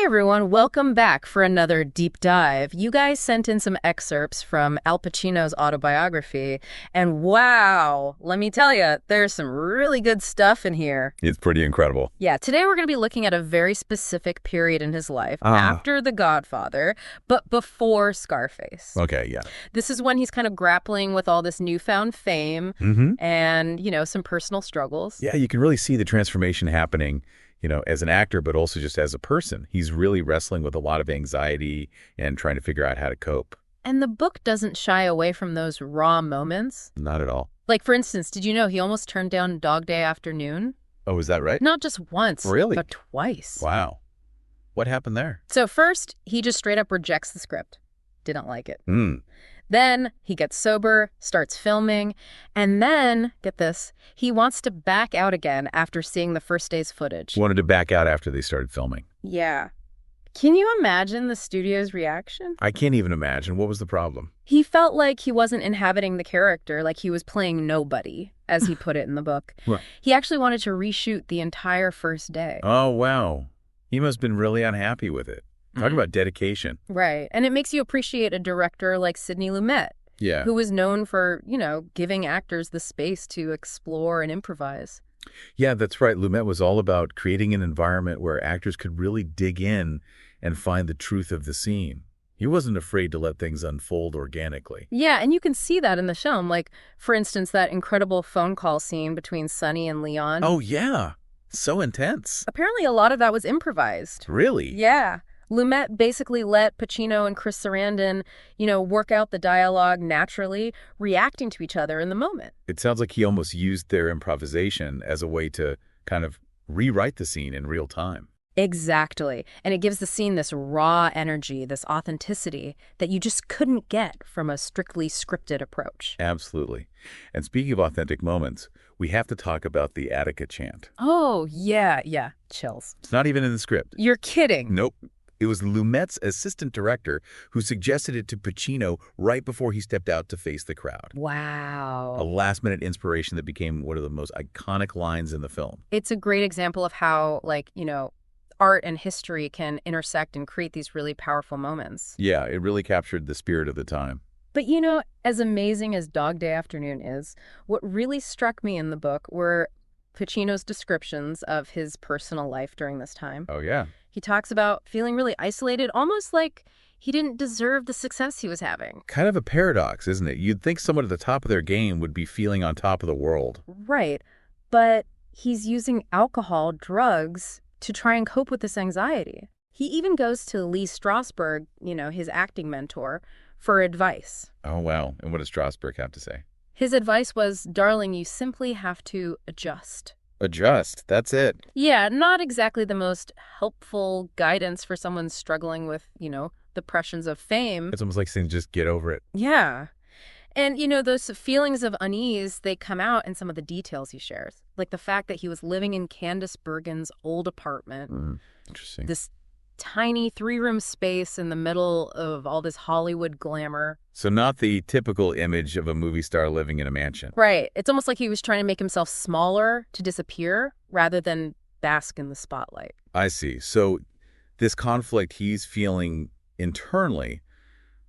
Hey everyone, welcome back for another deep dive. You guys sent in some excerpts from Al Pacino's autobiography, and wow, let me tell you, there's some really good stuff in here. It's pretty incredible. Yeah, today we're going to be looking at a very specific period in his life, after The Godfather, but before Scarface. Okay, yeah. This is when he's kind of grappling with all this newfound fame and, some personal struggles. Yeah, you can really see the transformation happening, as an actor, but also just as a person. He's really wrestling with a lot of anxiety and trying to figure out how to cope. And the book doesn't shy away from those raw moments. Not at all. Like, for instance, did you know he almost turned down Dog Day Afternoon? Oh, is that right? Not just once, Really? but twice. Wow. What happened there? So first, he just straight up rejects the script. Didn't like it. Then he gets sober, starts filming, and then, get this, he wants to back out again after seeing the first day's footage. Wanted to back out after they started filming. Yeah. Can you imagine the studio's reaction? I can't even imagine. What was the problem? He felt like he wasn't inhabiting the character, like he was playing nobody, as he put it in the book. Right. He actually wanted to reshoot the entire first day. Oh, wow. He must have been really unhappy with it. Talk about dedication. Right. And it makes you appreciate a director like Sidney Lumet, Yeah. who was known for, giving actors the space to explore and improvise. Yeah, that's right. Lumet was all about creating an environment where actors could really dig in and find the truth of the scene. He wasn't afraid to let things unfold organically. Yeah, and you can see that in the film. Like, for instance, that incredible phone call scene between Sonny and Leon. Oh, yeah. So intense. Apparently a lot of that was improvised. Really? Yeah. Lumet basically let Pacino and Chris Sarandon, work out the dialogue naturally, reacting to each other in the moment. It sounds like he almost used their improvisation as a way to kind of rewrite the scene in real time. Exactly. And it gives the scene this raw energy, this authenticity that you just couldn't get from a strictly scripted approach. Absolutely. And speaking of authentic moments, we have to talk about the Attica chant. Oh, yeah. Chills. It's not even in the script. You're kidding. Nope. It was Lumet's assistant director who suggested it to Pacino right before he stepped out to face the crowd. Wow. A last-minute inspiration that became one of the most iconic lines in the film. It's a great example of how, art and history can intersect and create these really powerful moments. Yeah, it really captured the spirit of the time. But, as amazing as Dog Day Afternoon is, what really struck me in the book were Pacino's descriptions of his personal life during this time. Oh, yeah. He talks about feeling really isolated, almost like he didn't deserve the success he was having. Kind of a paradox, isn't it? You'd think someone at the top of their game would be feeling on top of the world. Right. But he's using alcohol, drugs, to try and cope with this anxiety. He even goes to Lee Strasberg, his acting mentor, for advice. Oh, wow. And what does Strasberg have to say? His advice was, darling, you simply have to adjust. Adjust. That's it. Yeah, not exactly the most helpful guidance for someone struggling with, the pressures of fame. It's almost like saying just get over it. Yeah. And, those feelings of unease, they come out in some of the details he shares. Like the fact that he was living in Candace Bergen's old apartment. Interesting. This tiny 3-room space in the middle of all this Hollywood glamour. So not the typical image of a movie star living in a mansion. Right. It's almost like he was trying to make himself smaller to disappear rather than bask in the spotlight. I see. So this conflict he's feeling internally,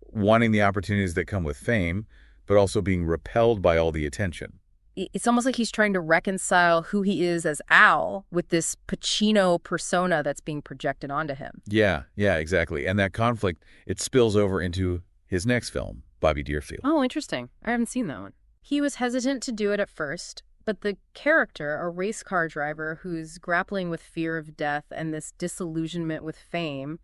wanting the opportunities that come with fame, but also being repelled by all the attention. It's almost like he's trying to reconcile who he is as Al with this Pacino persona that's being projected onto him. Yeah, exactly. And that conflict, it spills over into his next film, Bobby Deerfield. Oh, interesting. I haven't seen that one. He was hesitant to do it at first, but the character, a race car driver who's grappling with fear of death and this disillusionment with fame,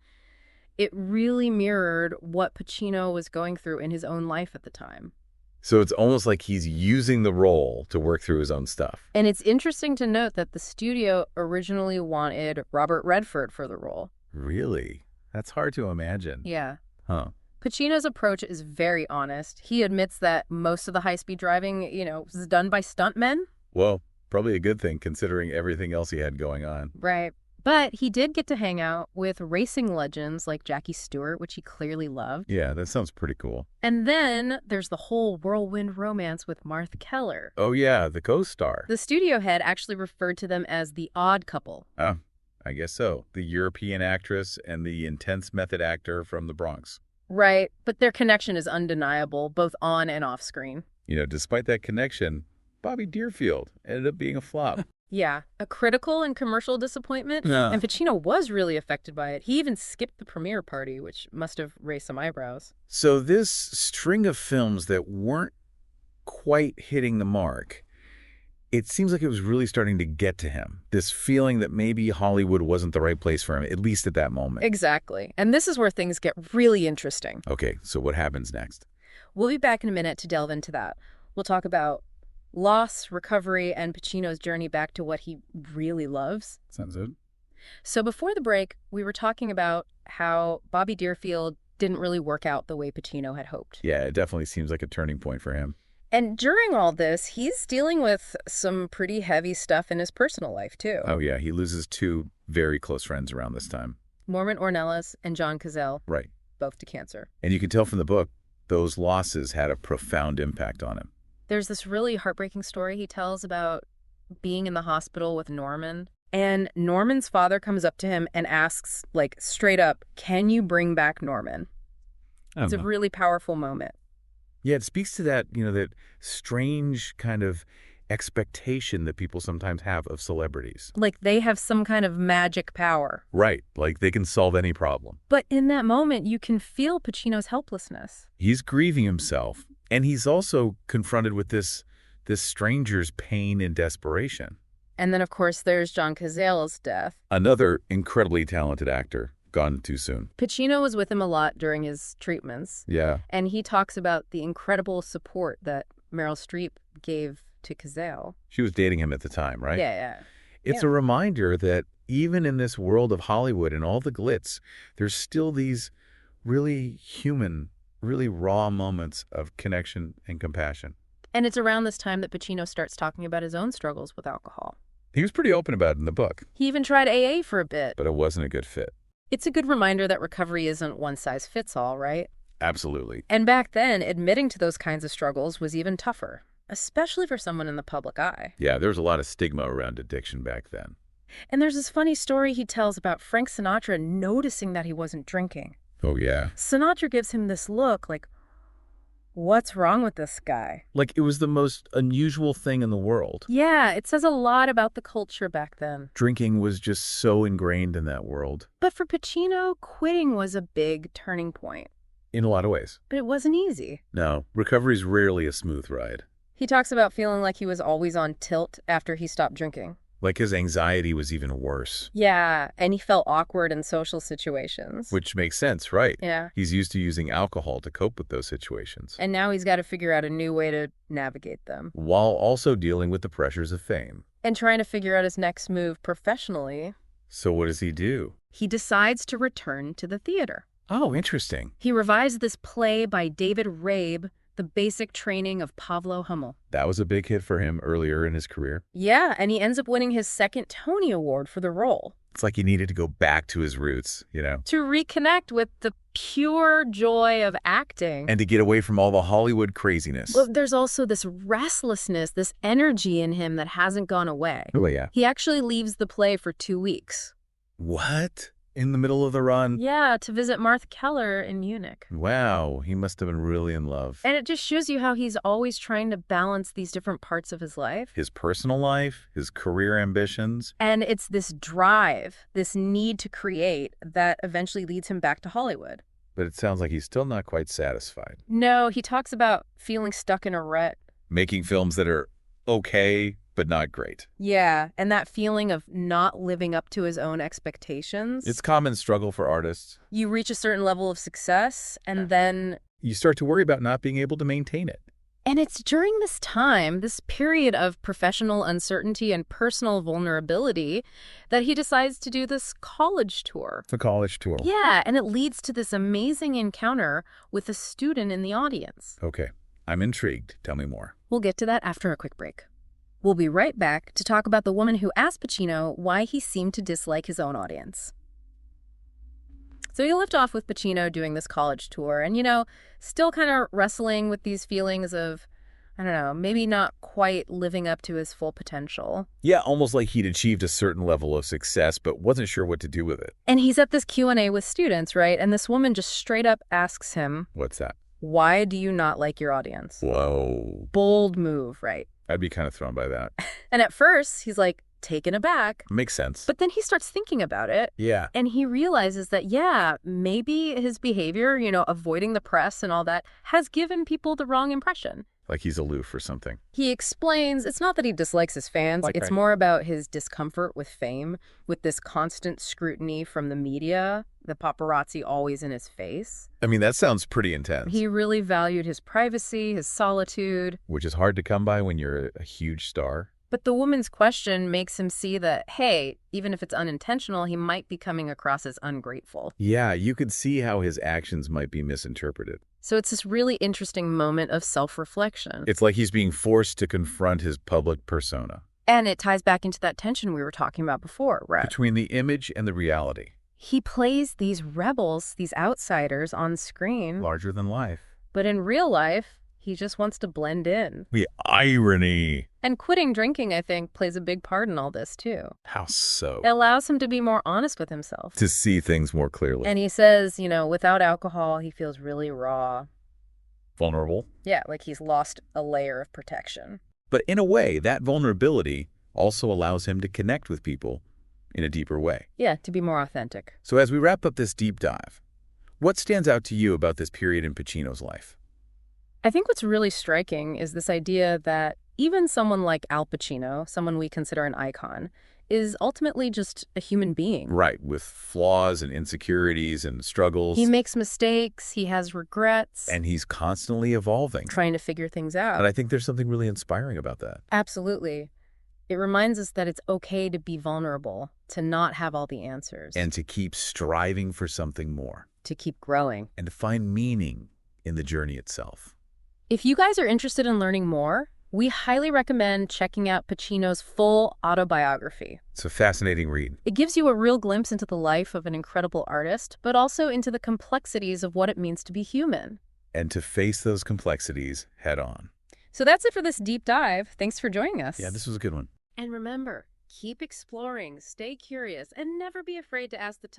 it really mirrored what Pacino was going through in his own life at the time. So it's almost like he's using the role to work through his own stuff. And it's interesting to note that the studio originally wanted Robert Redford for the role. Really? That's hard to imagine. Yeah. Huh. Pacino's approach is very honest. He admits that most of the high-speed driving, was done by stuntmen. Well, probably a good thing considering everything else he had going on. Right. But he did get to hang out with racing legends like Jackie Stewart, which he clearly loved. Yeah, that sounds pretty cool. And then there's the whole whirlwind romance with Martha Keller. Oh, yeah, the co-star. The studio head actually referred to them as the odd couple. Oh, I guess so. The European actress and the intense method actor from the Bronx. Right, but their connection is undeniable, both on and off screen. Despite that connection, Bobby Deerfield ended up being a flop. Yeah, a critical and commercial disappointment, Yeah. and Pacino was really affected by it. He even skipped the premiere party, which must have raised some eyebrows. So this string of films that weren't quite hitting the mark, it seems like it was really starting to get to him. This feeling that maybe Hollywood wasn't the right place for him, at least at that moment. Exactly, and this is where things get really interesting. Okay, so what happens next? We'll be back in a minute to delve into that. We'll talk about loss, recovery, and Pacino's journey back to what he really loves. Sounds good. So before the break, we were talking about how Bobby Deerfield didn't really work out the way Pacino had hoped. Yeah, it definitely seems like a turning point for him. And during all this, he's dealing with some pretty heavy stuff in his personal life, too. Oh, yeah, he loses two very close friends around this time. Norman Ornelas and John Cazale, Right. both to cancer. And you can tell from the book, those losses had a profound impact on him. There's this really heartbreaking story he tells about being in the hospital with Norman. And Norman's father comes up to him and asks, like, straight up, can you bring back Norman? It's a really powerful moment. Yeah, it speaks to that, that strange kind of expectation that people sometimes have of celebrities. Like they have some kind of magic power. Right, like they can solve any problem. But in that moment, you can feel Pacino's helplessness. He's grieving himself, and he's also confronted with this stranger's pain and desperation. And then, of course, there's John Cazale's death. Another incredibly talented actor, gone too soon. Pacino was with him a lot during his treatments. Yeah. And he talks about the incredible support that Meryl Streep gave to Cazale. She was dating him at the time, right? Yeah. It's a reminder that even in this world of Hollywood and all the glitz, there's still these really human, really raw moments of connection and compassion. And it's around this time that Pacino starts talking about his own struggles with alcohol. He was pretty open about it in the book. He even tried AA for a bit. But it wasn't a good fit. It's a good reminder that recovery isn't one size fits all, right? Absolutely. And back then, admitting to those kinds of struggles was even tougher, especially for someone in the public eye. Yeah, there was a lot of stigma around addiction back then. And there's this funny story he tells about Frank Sinatra noticing that he wasn't drinking. Oh, yeah. Sinatra gives him this look like, what's wrong with this guy? Like it was the most unusual thing in the world. Yeah, it says a lot about the culture back then. Drinking was just so ingrained in that world. But for Pacino, quitting was a big turning point. In a lot of ways. But it wasn't easy. No, recovery's rarely a smooth ride. He talks about feeling like he was always on tilt after he stopped drinking. Like his anxiety was even worse. Yeah, and he felt awkward in social situations. Which makes sense, right? Yeah. He's used to using alcohol to cope with those situations. And now he's got to figure out a new way to navigate them. While also dealing with the pressures of fame. And trying to figure out his next move professionally. So what does he do? He decides to return to the theater. Oh, interesting. He revised this play by David Rabe, The Basic Training of Pavlo Hummel. That was a big hit for him earlier in his career. Yeah, and he ends up winning his second Tony Award for the role. It's like he needed to go back to his roots, To reconnect with the pure joy of acting. And to get away from all the Hollywood craziness. Well, there's also this restlessness, this energy in him that hasn't gone away. Oh, yeah. He actually leaves the play for 2 weeks. What? In the middle of the run? Yeah, to visit Martha Keller in Munich. Wow, he must have been really in love. And it just shows you how he's always trying to balance these different parts of his life. His personal life, his career ambitions. And it's this drive, this need to create that eventually leads him back to Hollywood. But it sounds like he's still not quite satisfied. No, he talks about feeling stuck in a rut. Making films that are okay, but not great. Yeah, and that feeling of not living up to his own expectations. It's common struggle for artists. You reach a certain level of success, and then... You start to worry about not being able to maintain it. And it's during this time, this period of professional uncertainty and personal vulnerability, that he decides to do this college tour. The college tour. Yeah, and it leads to this amazing encounter with a student in the audience. Okay, I'm intrigued. Tell me more. We'll get to that after a quick break. We'll be right back to talk about the woman who asked Pacino why he seemed to dislike his own audience. So you left off with Pacino doing this college tour and, still kind of wrestling with these feelings of I don't know, maybe not quite living up to his full potential. Yeah, almost like he'd achieved a certain level of success, but wasn't sure what to do with it. And he's at this Q&A with students, right? And this woman just straight up asks him, What's that? why do you not like your audience? Whoa. Bold move, right? I'd be kind of thrown by that. And at first, he's like taken aback. Makes sense. But then he starts thinking about it. Yeah. And he realizes that, yeah, maybe his behavior, avoiding the press and all that, has given people the wrong impression. Like he's aloof or something. He explains it's not that he dislikes his fans. It's more about his discomfort with fame, with this constant scrutiny from the media, the paparazzi always in his face. I mean, that sounds pretty intense. He really valued his privacy, his solitude. Which is hard to come by when you're a huge star. But the woman's question makes him see that, hey, even if it's unintentional, he might be coming across as ungrateful. Yeah, you could see how his actions might be misinterpreted. So it's this really interesting moment of self-reflection. It's like he's being forced to confront his public persona. And it ties back into that tension we were talking about before, right? Between the image and the reality. He plays these rebels, these outsiders on screen. Larger than life. But in real life, he just wants to blend in. The irony. And quitting drinking, I think, plays a big part in all this, too. How so? It allows him to be more honest with himself. To see things more clearly. And he says, without alcohol, he feels really raw. Vulnerable. Yeah, like he's lost a layer of protection. But in a way, that vulnerability also allows him to connect with people in a deeper way. Yeah, to be more authentic. So as we wrap up this deep dive, what stands out to you about this period in Pacino's life? I think what's really striking is this idea that even someone like Al Pacino, someone we consider an icon, is ultimately just a human being. Right, with flaws and insecurities and struggles. He makes mistakes, he has regrets. And he's constantly evolving. Trying to figure things out. And I think there's something really inspiring about that. Absolutely. It reminds us that it's okay to be vulnerable, to not have all the answers. And to keep striving for something more. To keep growing. And to find meaning in the journey itself. If you guys are interested in learning more, we highly recommend checking out Pacino's full autobiography. It's a fascinating read. It gives you a real glimpse into the life of an incredible artist, but also into the complexities of what it means to be human. And to face those complexities head on. So that's it for this deep dive. Thanks for joining us. Yeah, this was a good one. And remember, keep exploring, stay curious, and never be afraid to ask the tough